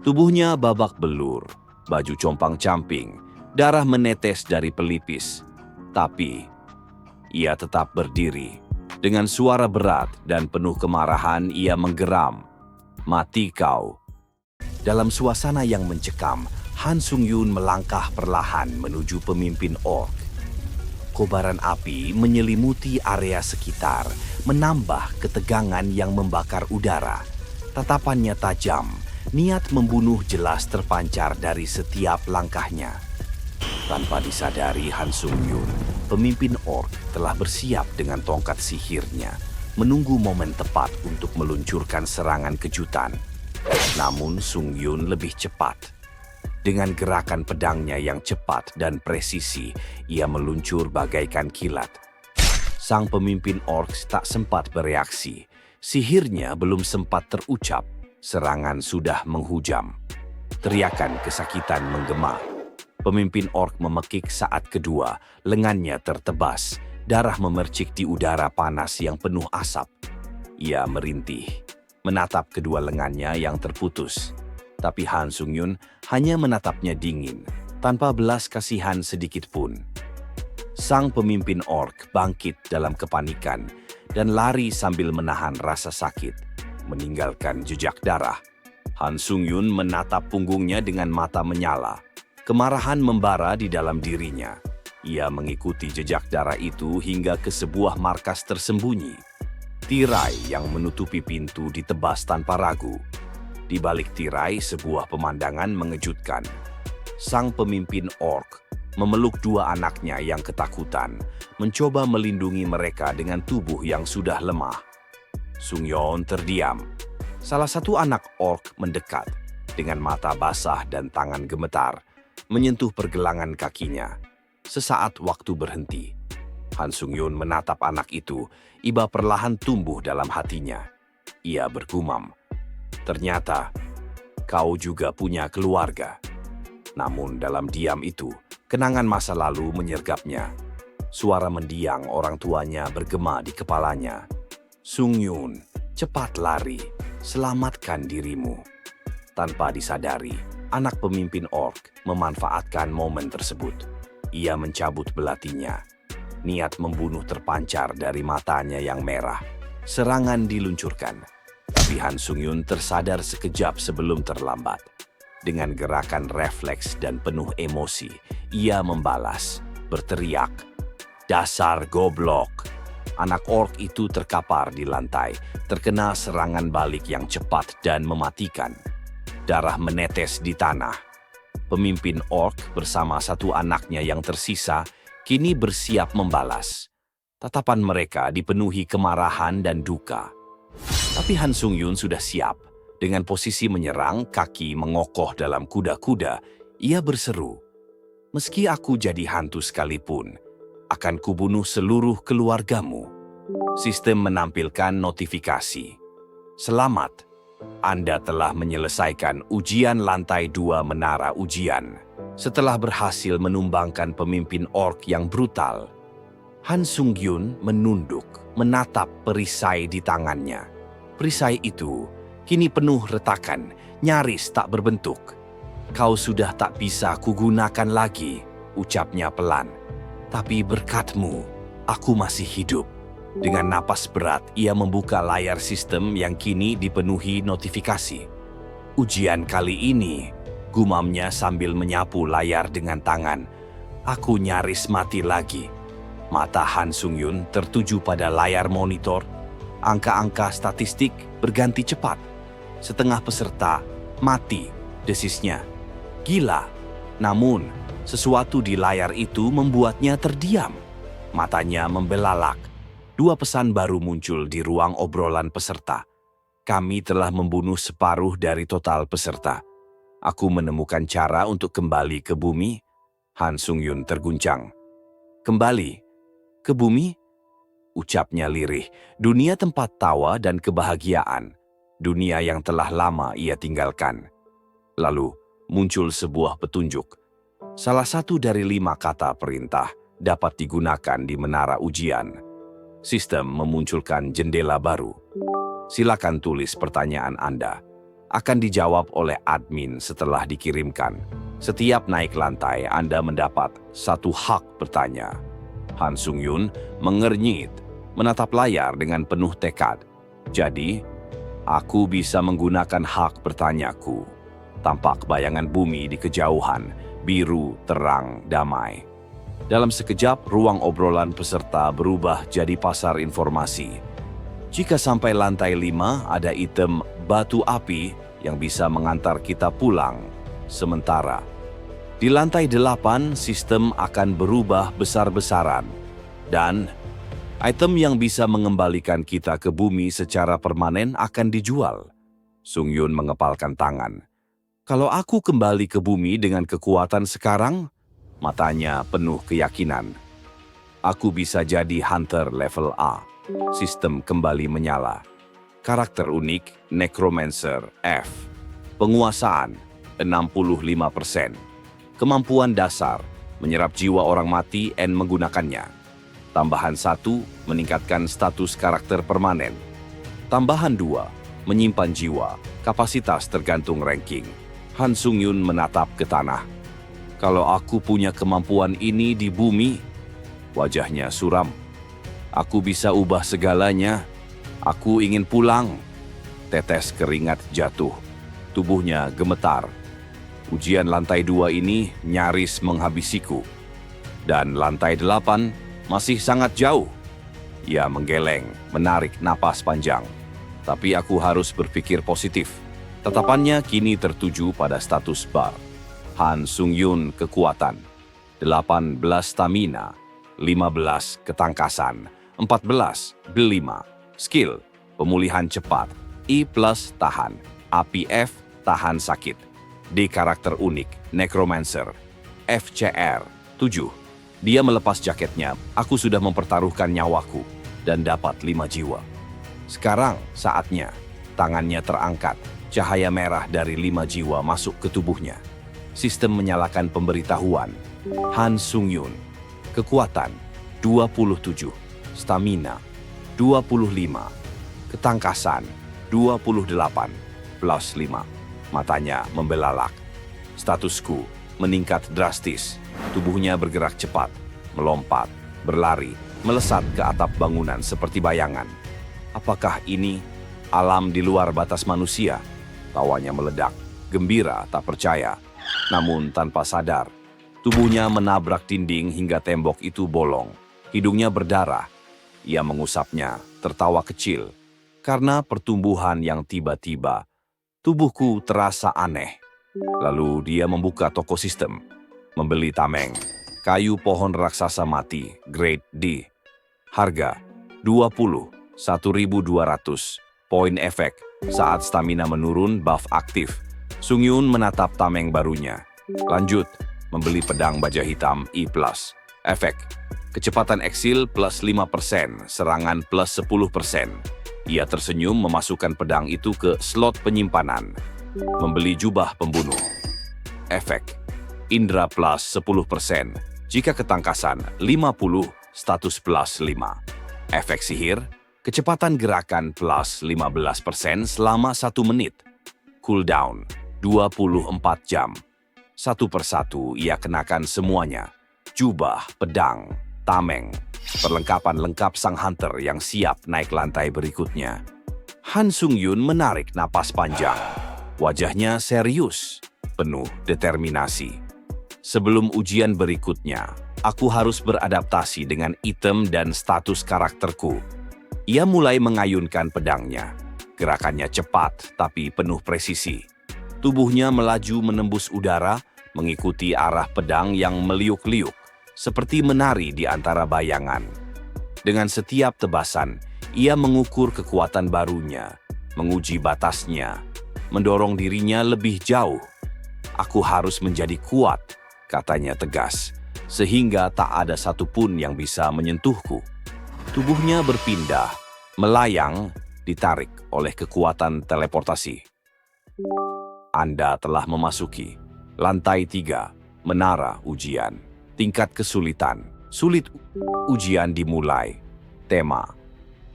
Tubuhnya babak belur, baju compang-camping, darah menetes dari pelipis. Tapi, ia tetap berdiri. Dengan suara berat dan penuh kemarahan, ia menggeram. "Mati kau!" Dalam suasana yang mencekam, Han Sung-yun melangkah perlahan menuju pemimpin ork. Kobaran api menyelimuti area sekitar, menambah ketegangan yang membakar udara. Tatapannya tajam, niat membunuh jelas terpancar dari setiap langkahnya. Tanpa disadari Han Sung-yun, pemimpin ork telah bersiap dengan tongkat sihirnya, menunggu momen tepat untuk meluncurkan serangan kejutan. Namun Sung-yun lebih cepat. Dengan gerakan pedangnya yang cepat dan presisi, ia meluncur bagaikan kilat. Sang pemimpin ork tak sempat bereaksi. Sihirnya belum sempat terucap, serangan sudah menghujam. Teriakan kesakitan menggema. Pemimpin ork memekik saat kedua, lengannya tertebas. Darah memercik di udara panas yang penuh asap. Ia merintih, menatap kedua lengannya yang terputus. Tapi Han Sung-yun hanya menatapnya dingin, tanpa belas kasihan sedikit pun. Sang pemimpin ork bangkit dalam kepanikan dan lari sambil menahan rasa sakit, meninggalkan jejak darah. Han Sung-yun menatap punggungnya dengan mata menyala. Kemarahan membara di dalam dirinya. Ia mengikuti jejak darah itu hingga ke sebuah markas tersembunyi. Tirai yang menutupi pintu ditebas tanpa ragu. Di balik tirai, sebuah pemandangan mengejutkan. Sang pemimpin ork memeluk dua anaknya yang ketakutan, mencoba melindungi mereka dengan tubuh yang sudah lemah. Sung-yeon terdiam. Salah satu anak ork mendekat, dengan mata basah dan tangan gemetar, menyentuh pergelangan kakinya. Sesaat waktu berhenti. Han Sung-yun menatap anak itu, iba perlahan tumbuh dalam hatinya. Ia bergumam, "Ternyata, kau juga punya keluarga." Namun dalam diam itu, kenangan masa lalu menyergapnya. Suara mendiang orang tuanya bergema di kepalanya. "Sung-yun, cepat lari, selamatkan dirimu." Tanpa disadari, anak pemimpin ork memanfaatkan momen tersebut. Ia mencabut belatinya. Niat membunuh terpancar dari matanya yang merah. Serangan diluncurkan. Tapi Han Sung-yun tersadar sekejap sebelum terlambat. Dengan gerakan refleks dan penuh emosi, ia membalas, berteriak, "Dasar goblok!" Anak ork itu terkapar di lantai, terkena serangan balik yang cepat dan mematikan. Darah menetes di tanah. Pemimpin ork bersama satu anaknya yang tersisa kini bersiap membalas. Tatapan mereka dipenuhi kemarahan dan duka. Tapi Han Sung-yun sudah siap. Dengan posisi menyerang, kaki mengokoh dalam kuda-kuda, ia berseru, "Meski aku jadi hantu sekalipun, akan kubunuh seluruh keluargamu. Sistem menampilkan notifikasi. Selamat, Anda telah menyelesaikan ujian lantai 2 menara ujian. Setelah berhasil menumbangkan pemimpin orc yang brutal, Han Sung-yun menunduk, menatap perisai di tangannya. Perisai itu kini penuh retakan, nyaris tak berbentuk. Kau sudah tak bisa kugunakan lagi, ucapnya pelan. Tapi berkatmu, aku masih hidup. Dengan napas berat, ia membuka layar sistem yang kini dipenuhi notifikasi. Ujian kali ini, gumamnya sambil menyapu layar dengan tangan. Aku nyaris mati lagi. Mata Han Sung-yun tertuju pada layar monitor. Angka-angka statistik berganti cepat. Setengah peserta mati, desisnya. Gila. Namun, sesuatu di layar itu membuatnya terdiam. Matanya membelalak. 2 pesan baru muncul di ruang obrolan peserta. Kami telah membunuh separuh dari total peserta. Aku menemukan cara untuk kembali ke bumi. Han Sung-yun terguncang. Kembali ke bumi? Ucapnya lirih. Dunia tempat tawa dan kebahagiaan. Dunia yang telah lama ia tinggalkan. Lalu muncul sebuah petunjuk. Salah satu dari 5 kata perintah dapat digunakan di menara ujian. Sistem memunculkan jendela baru. Silakan tulis pertanyaan Anda. Akan dijawab oleh admin setelah dikirimkan. Setiap naik lantai, Anda mendapat 1 hak bertanya. Han Sung-yun mengernyit, menatap layar dengan penuh tekad. Jadi, aku bisa menggunakan hak bertanyaku. Tampak bayangan bumi di kejauhan, biru, terang, damai. Dalam sekejap, ruang obrolan peserta berubah jadi pasar informasi. Jika sampai lantai 5, ada item batu api yang bisa mengantar kita pulang. Sementara, di lantai 8, sistem akan berubah besar-besaran. Dan item yang bisa mengembalikan kita ke bumi secara permanen akan dijual. Sung-yun mengepalkan tangan. Kalau aku kembali ke bumi dengan kekuatan sekarang, matanya penuh keyakinan. Aku bisa jadi hunter level A. Sistem kembali menyala. Karakter unik, Necromancer F. Penguasaan, 65%. Kemampuan dasar, menyerap jiwa orang mati dan menggunakannya. Tambahan 1, meningkatkan status karakter permanen. Tambahan 2, menyimpan jiwa, kapasitas tergantung ranking. Han Sung-yun menatap ke tanah. Kalau aku punya kemampuan ini di bumi, wajahnya suram. Aku bisa ubah segalanya. Aku ingin pulang. Tetes keringat jatuh. Tubuhnya gemetar. Ujian lantai 2 ini nyaris menghabisiku. Dan lantai 8 masih sangat jauh. Ia menggeleng, menarik napas panjang. Tapi aku harus berpikir positif. Tatapannya kini tertuju pada status bar. Han Sung-yun kekuatan, 18 stamina, 15 ketangkasan, 14 belima, skill, pemulihan cepat, I+ tahan, APF tahan sakit, D karakter unik, Necromancer, FCR 7. Dia melepas jaketnya, aku sudah mempertaruhkan nyawaku dan dapat 5 jiwa. Sekarang saatnya, tangannya terangkat. Cahaya merah dari 5 jiwa masuk ke tubuhnya. Sistem menyalakan pemberitahuan. Han Sung-yun. Kekuatan, 27. Stamina, 25. Ketangkasan, 28. Plus 5. Matanya membelalak. Statusku meningkat drastis. Tubuhnya bergerak cepat, melompat, berlari, melesat ke atap bangunan seperti bayangan. Apakah ini alam di luar batas manusia? Tawanya meledak, gembira tak percaya. Namun tanpa sadar, tubuhnya menabrak dinding hingga tembok itu bolong. Hidungnya berdarah. Ia mengusapnya, tertawa kecil. Karena pertumbuhan yang tiba-tiba, tubuhku terasa aneh. Lalu dia membuka toko sistem, membeli tameng, kayu pohon raksasa mati, grade D. Harga 1.200. Poin efek, saat stamina menurun, buff aktif. Sung-yun menatap tameng barunya. Lanjut, membeli pedang baja hitam I+. Efek, Kecepatan eksil plus 5%, serangan plus 10%. Ia tersenyum memasukkan pedang itu ke slot penyimpanan. Membeli jubah pembunuh. Efek. Indra plus 10%. Jika ketangkasan 50, status plus 5. Efek sihir. Kecepatan gerakan plus 15% selama 1 menit. Cooldown 24 jam. Satu persatu ia kenakan semuanya. Jubah, pedang, tameng. Perlengkapan lengkap sang hunter yang siap naik lantai berikutnya. Han Sung-yun menarik napas panjang. Wajahnya serius, penuh determinasi. Sebelum ujian berikutnya, aku harus beradaptasi dengan item dan status karakterku. Ia mulai mengayunkan pedangnya. Gerakannya cepat tapi penuh presisi. Tubuhnya melaju menembus udara, mengikuti arah pedang yang meliuk-liuk, seperti menari di antara bayangan. Dengan setiap tebasan, ia mengukur kekuatan barunya, menguji batasnya, mendorong dirinya lebih jauh. Aku harus menjadi kuat, katanya tegas, sehingga tak ada satupun yang bisa menyentuhku. Tubuhnya berpindah, melayang, ditarik oleh kekuatan teleportasi. Anda telah memasuki lantai 3, menara ujian. Tingkat kesulitan, sulit. Ujian dimulai. Tema,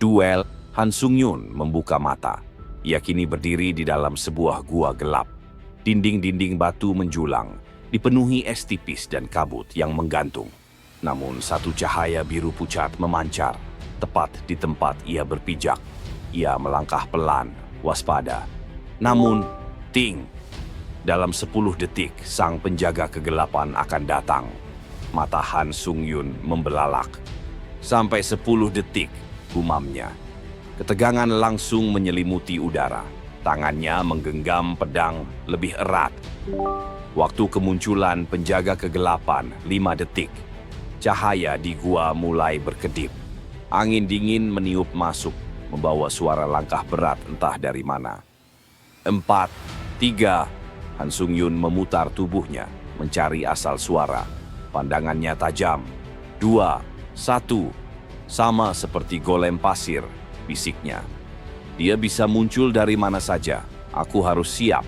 duel. Han Sung-yun membuka mata. Ia kini berdiri di dalam sebuah gua gelap. Dinding-dinding batu menjulang, dipenuhi es tipis dan kabut yang menggantung. Namun satu cahaya biru pucat memancar, tepat di tempat ia berpijak. Ia melangkah pelan, waspada. Namun, ting! Dalam 10 detik, sang penjaga kegelapan akan datang. Mata Han Sung-yun membelalak. Sampai 10 detik, gumamnya. Ketegangan langsung menyelimuti udara. Tangannya menggenggam pedang lebih erat. Waktu kemunculan penjaga kegelapan, 5 detik. Cahaya di gua mulai berkedip. Angin dingin meniup masuk, membawa suara langkah berat entah dari mana. 4, 3, Han Sung-yun memutar tubuhnya, mencari asal suara. Pandangannya tajam. 2, 1, sama seperti golem pasir, bisiknya. Dia bisa muncul dari mana saja, aku harus siap.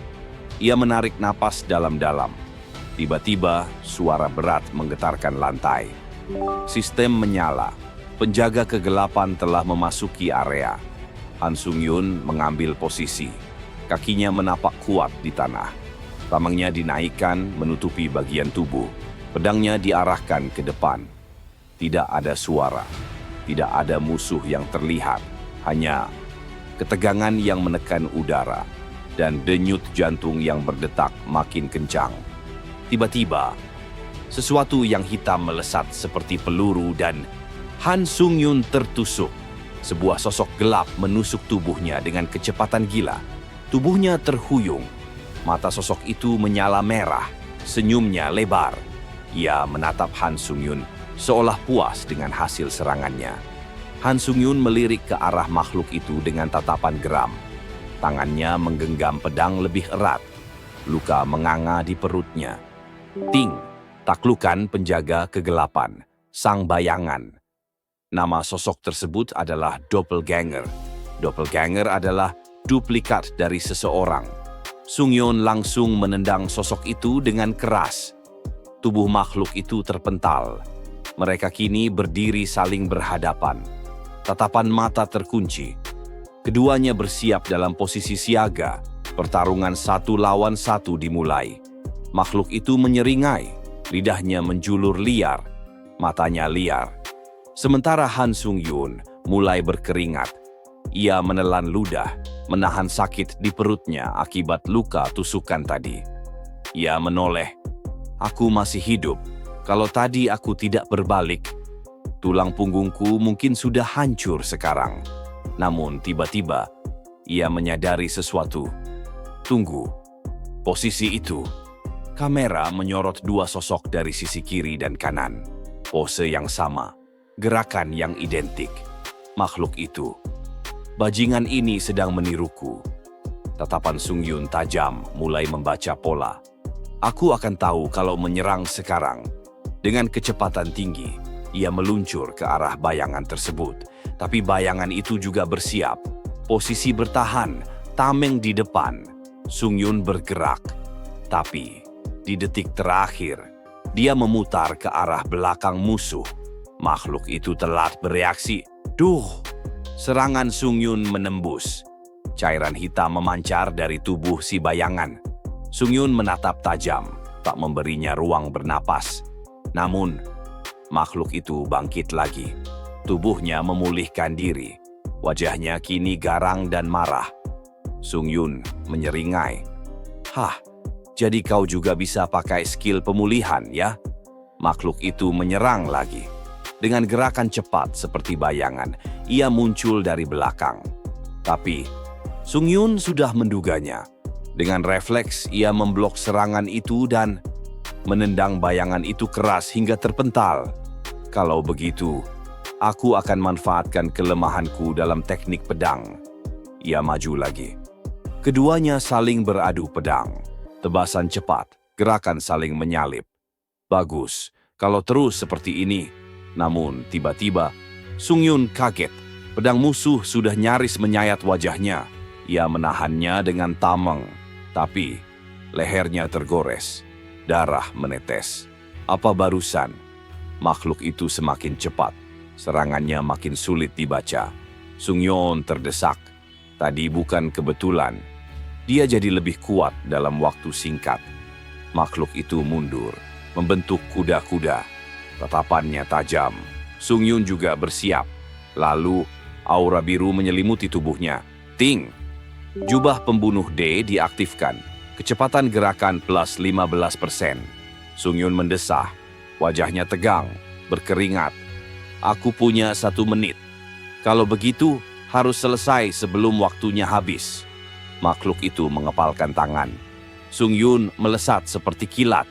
Ia menarik napas dalam-dalam. Tiba-tiba, suara berat menggetarkan lantai. Sistem menyala. Penjaga kegelapan telah memasuki area. Han Sung-yun mengambil posisi. Kakinya menapak kuat di tanah. Tamengnya dinaikkan menutupi bagian tubuh. Pedangnya diarahkan ke depan. Tidak ada suara. Tidak ada musuh yang terlihat. Hanya ketegangan yang menekan udara. Dan denyut jantung yang berdetak makin kencang. Tiba-tiba, sesuatu yang hitam melesat seperti peluru dan Han Sung-yun tertusuk. Sebuah sosok gelap menusuk tubuhnya dengan kecepatan gila. Tubuhnya terhuyung. Mata sosok itu menyala merah. Senyumnya lebar. Ia menatap Han Sung-yun seolah puas dengan hasil serangannya. Han Sung-yun melirik ke arah makhluk itu dengan tatapan geram. Tangannya menggenggam pedang lebih erat. Luka menganga di perutnya. Ting! Taklukan penjaga kegelapan. Sang bayangan. Nama sosok tersebut adalah Doppelganger. Doppelganger adalah duplikat dari seseorang. Sung-yun langsung menendang sosok itu dengan keras. Tubuh makhluk itu terpental. Mereka kini berdiri saling berhadapan. Tatapan mata terkunci. Keduanya bersiap dalam posisi siaga. Pertarungan 1 lawan 1 dimulai. Makhluk itu menyeringai. Lidahnya menjulur liar. Matanya liar. Sementara Han Sung-yun mulai berkeringat. Ia menelan ludah, menahan sakit di perutnya akibat luka tusukan tadi. Ia menoleh. Aku masih hidup. Kalau tadi aku tidak berbalik, tulang punggungku mungkin sudah hancur sekarang. Namun tiba-tiba, ia menyadari sesuatu. Tunggu. Posisi itu. Kamera menyorot 2 sosok dari sisi kiri dan kanan. Pose yang sama. Gerakan yang identik. Makhluk itu. Bajingan ini sedang meniruku. Tatapan Sung-yun tajam mulai membaca pola. Aku akan tahu kalau menyerang sekarang. Dengan kecepatan tinggi, Ia meluncur ke arah bayangan tersebut, tapi bayangan itu juga bersiap. Posisi bertahan, tameng di depan. Sung Yun bergerak, tapi di detik terakhir, dia memutar ke arah belakang musuh. Makhluk itu telat bereaksi. Duh! Serangan Sung Yun menembus. Cairan hitam memancar dari tubuh si bayangan. Sung Yun menatap tajam, tak memberinya ruang bernapas. Namun, makhluk itu bangkit lagi. Tubuhnya memulihkan diri. Wajahnya kini garang dan marah. Sung Yun menyeringai. Hah, jadi kau juga bisa pakai skill pemulihan, ya? Makhluk itu menyerang lagi. Dengan gerakan cepat seperti bayangan, ia muncul dari belakang. Tapi, Sung Yun sudah menduganya. Dengan refleks, ia memblok serangan itu dan menendang bayangan itu keras hingga terpental. Kalau begitu, aku akan manfaatkan kelemahanku dalam teknik pedang. Ia maju lagi. Keduanya saling beradu pedang. Tebasan cepat, gerakan saling menyalip. Bagus, kalau terus seperti ini. Namun, tiba-tiba, Sung Yun kaget. Pedang musuh sudah nyaris menyayat wajahnya. Ia menahannya dengan tameng. Tapi, lehernya tergores. Darah menetes. Apa barusan? Makhluk itu semakin cepat. Serangannya makin sulit dibaca. Sung Yun terdesak. Tadi bukan kebetulan. Dia jadi lebih kuat dalam waktu singkat. Makhluk itu mundur, membentuk kuda-kuda. Tatapannya tajam. Sung Yun juga bersiap. Lalu, aura biru menyelimuti tubuhnya. Ting! Jubah pembunuh D diaktifkan. Kecepatan gerakan plus 15%. Sung Yun mendesah. Wajahnya tegang, berkeringat. Aku punya 1 menit. Kalau begitu, harus selesai sebelum waktunya habis. Makhluk itu mengepalkan tangan. Sung Yun melesat seperti kilat.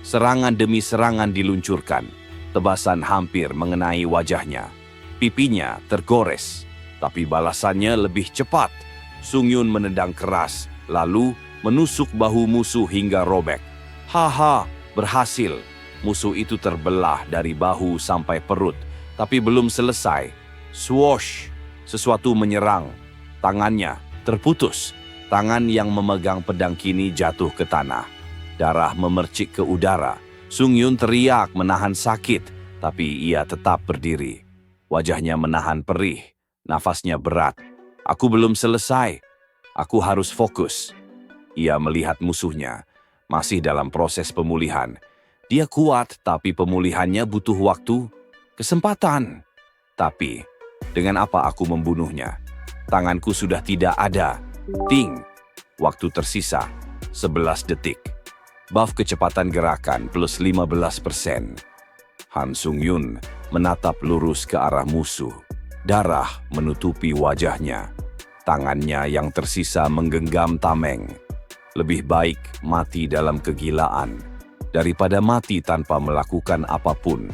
Serangan demi serangan diluncurkan. Tebasan hampir mengenai wajahnya. Pipinya tergores, tapi balasannya lebih cepat. Sung Yun menendang keras, lalu menusuk bahu musuh hingga robek. Haha, berhasil. Musuh itu terbelah dari bahu sampai perut, tapi belum selesai. Swoosh! Sesuatu menyerang. Tangannya terputus. Tangan yang memegang pedang kini jatuh ke tanah. Darah memercik ke udara. Sung Yun teriak menahan sakit, tapi ia tetap berdiri. Wajahnya menahan perih, nafasnya berat. Aku belum selesai. Aku harus fokus. Ia melihat musuhnya, masih dalam proses pemulihan. Dia kuat, tapi pemulihannya butuh waktu, kesempatan. Tapi, dengan apa aku membunuhnya? Tanganku sudah tidak ada. Ting! Waktu tersisa, 11 detik. Buff kecepatan gerakan plus 15%. Han Sung Yun menatap lurus ke arah musuh. Darah menutupi wajahnya. Tangannya yang tersisa menggenggam tameng. Lebih baik mati dalam kegilaan daripada mati tanpa melakukan apapun.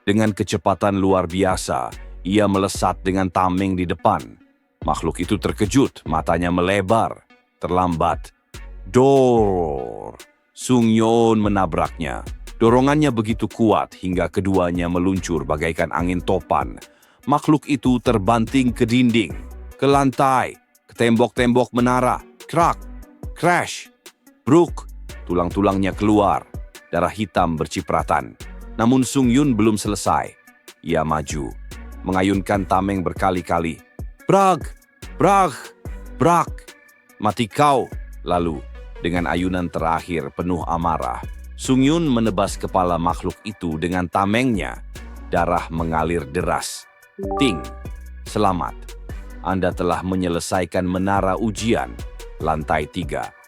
Dengan kecepatan luar biasa, ia melesat dengan tameng di depan. Makhluk itu terkejut, matanya melebar. Terlambat. Dor! Sung Yun menabraknya. Dorongannya begitu kuat hingga keduanya meluncur bagaikan angin topan. Makhluk itu terbanting ke dinding, ke lantai, ke tembok-tembok menara. Krak! Crash! Bruk! Tulang-tulangnya keluar. Darah hitam bercipratan. Namun Sung Yun belum selesai. Ia maju, mengayunkan tameng berkali-kali. Brag! Brag! Brak! Mati kau! Lalu, dengan ayunan terakhir penuh amarah, Sung Yun menebas kepala makhluk itu dengan tamengnya. Darah mengalir deras. Ting! Selamat. Anda telah menyelesaikan menara ujian. Lantai 3.